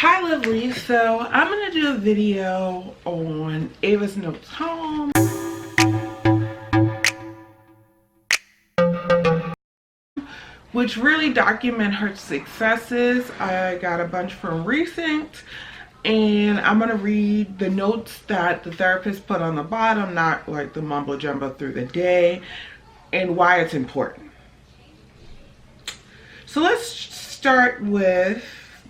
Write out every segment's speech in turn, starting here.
Hi lovely, so I'm going to do a video on Ava's Notes Home, which really document her successes. I got a bunch from recent, and I'm going to read the notes that the therapist put on the bottom, not like the mumbo jumbo through the day, and why it's important. So let's start with,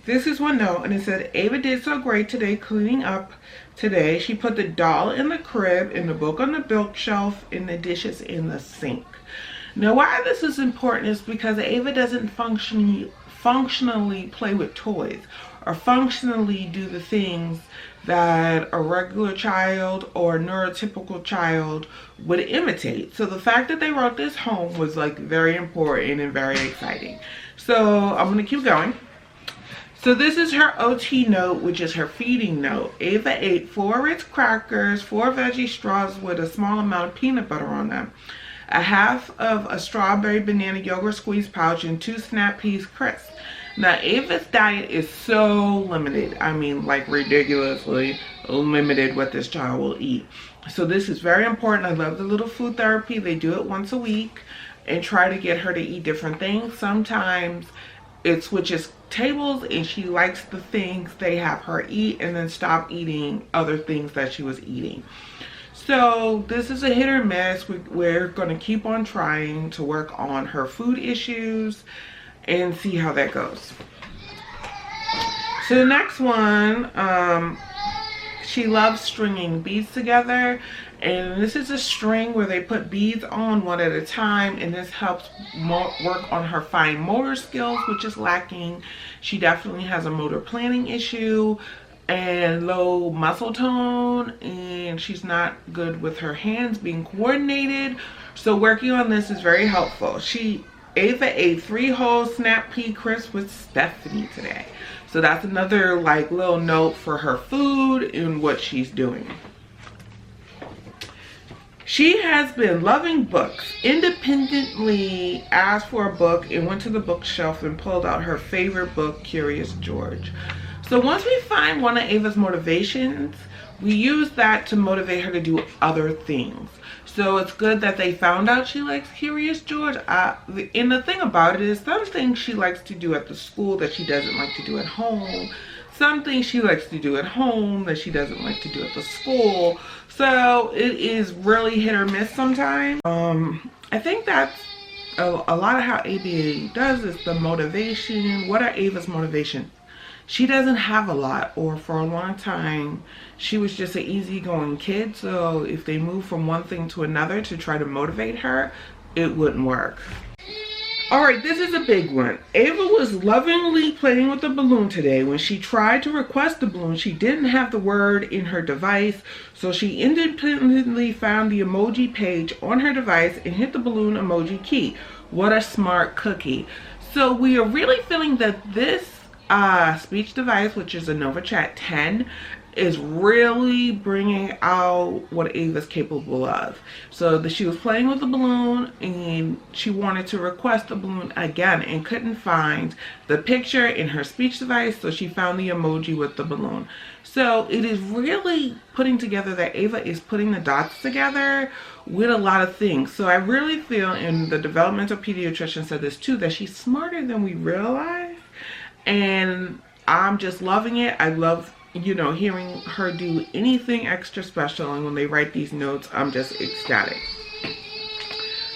this is one note, and it said, Ava did so great today cleaning up today. She put the doll in the crib, and the book on the bookshelf, and the dishes in the sink. Now why this is important is because Ava doesn't functionally play with toys or functionally do the things that a regular child or neurotypical child would imitate. So the fact that they wrote this home was like very important and very exciting. So I'm going to keep going. So this is her OT note, which is her feeding note. Ava ate 4 Ritz crackers, 4 veggie straws with a small amount of peanut butter on them, a half of a strawberry banana yogurt squeeze pouch, and 2 snap peas crisps. Now Ava's diet is so limited. I mean, like ridiculously limited what this child will eat. So this is very important. I love the little food therapy. They do it once a week and try to get her to eat different things. Sometimes it switches tables and she likes the things they have her eat and then stop eating other things that she was eating. So this is a hit or miss. We're going to keep on trying to work on her food issues and see how that goes. So the next one, she loves stringing beads together, and this is a string where they put beads on one at a time, and this helps work on her fine motor skills, which is lacking. She definitely has a motor planning issue and low muscle tone, and she's not good with her hands being coordinated. So working on this is very helpful. Ava ate 3 whole snap pea crisps with Stephanie today. So that's another like little note for her food and what she's doing. She has been loving books. Independently asked for a book and went to the bookshelf and pulled out her favorite book, Curious George. So once we find one of Ava's motivations, we use that to motivate her to do other things. So it's good that they found out she likes Curious George. And the thing about it is, some things she likes to do at the school that she doesn't like to do at home. Some things she likes to do at home that she doesn't like to do at the school. So it is really hit or miss sometimes. I think that's a lot of how Ava does is the motivation. What are Ava's motivations? She doesn't have a lot, or for a long time she was just an easygoing kid, so if they move from one thing to another to try to motivate her, it wouldn't work. Alright, this is a big one. Ava was lovingly playing with the balloon today. When she tried to request the balloon, she didn't have the word in her device, so she independently found the emoji page on her device and hit the balloon emoji key. What a smart cookie. So we are really feeling that this speech device, which is a Novachat 10, is really bringing out what Ava's capable of. So she was playing with the balloon and she wanted to request the balloon again and couldn't find the picture in her speech device, so she found the emoji with the balloon. So it is really putting together that Ava is putting the dots together with a lot of things. So I really feel, and the developmental pediatrician said this too, that she's smarter than we realize. And I'm just loving it. I love, you know, hearing her do anything extra special, and when they write these notes, I'm just ecstatic.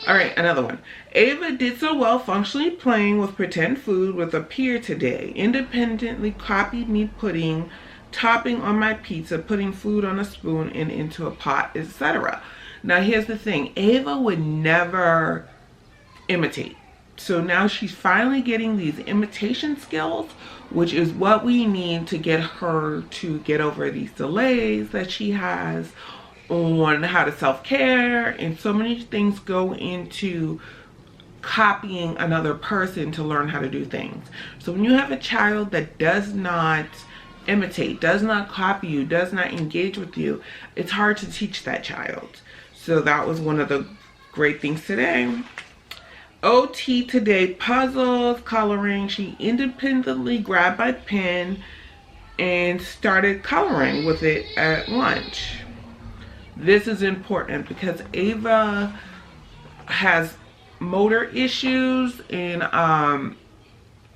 All right, another one. Ava did so well functionally playing with pretend food with a peer today. Independently copied me putting topping on my pizza, putting food on a spoon and into a pot, etc. Now here's the thing. Ava would never imitate. So now she's finally getting these imitation skills, which is what we need to get her to get over these delays that she has on how to self-care. And so many things go into copying another person to learn how to do things. So when you have a child that does not imitate, does not copy you, does not engage with you, it's hard to teach that child. So that was one of the great things today. OT today, puzzles, coloring. She independently grabbed my pen and started coloring with it at lunch. This is important because Ava has motor issues and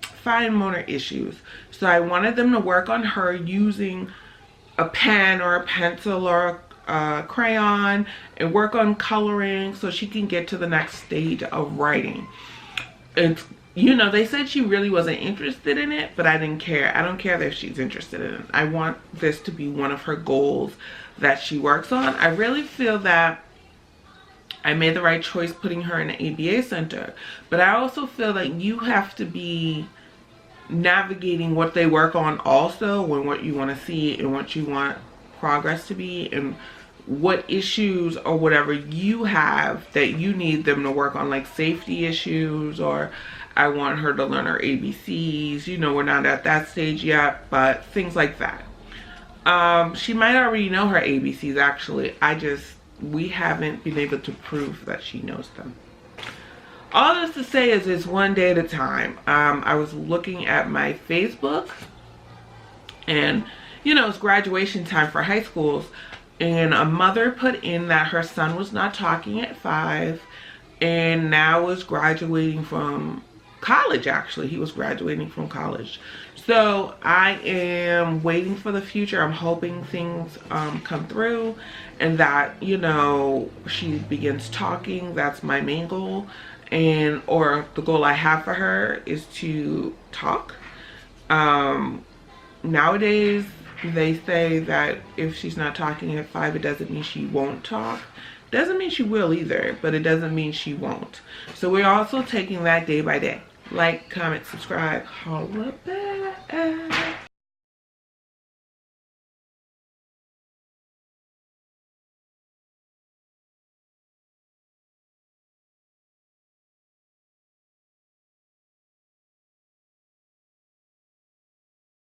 fine motor issues. So I wanted them to work on her using a pen or a pencil or a crayon and work on coloring so she can get to the next stage of writing. And you know, they said she really wasn't interested in it, but I didn't care. I don't care if she's interested in it. I want this to be one of her goals that she works on. I really feel that I made the right choice putting her in an ABA center, but I also feel like you have to be navigating what they work on also, and what you want to see and what you want progress to be, and what issues or whatever you have that you need them to work on, like safety issues, or I want her to learn her ABCs. You know, we're not at that stage yet, but things like that. She might already know her ABCs actually. We haven't been able to prove that she knows them. All this to say is it's one day at a time. I was looking at my Facebook, and you know, it's graduation time for high schools, and a mother put in that her son was not talking at 5 and now is graduating from college. Actually, he was graduating from college. So I am waiting for the future. I'm hoping things come through and that, you know, she begins talking. That's my main goal. Or the goal I have for her is to talk. Nowadays, they say that if she's not talking at 5, it doesn't mean she won't talk. Doesn't mean she will either, but it doesn't mean she won't. So we're also taking that day by day. Like, comment, subscribe, holla back.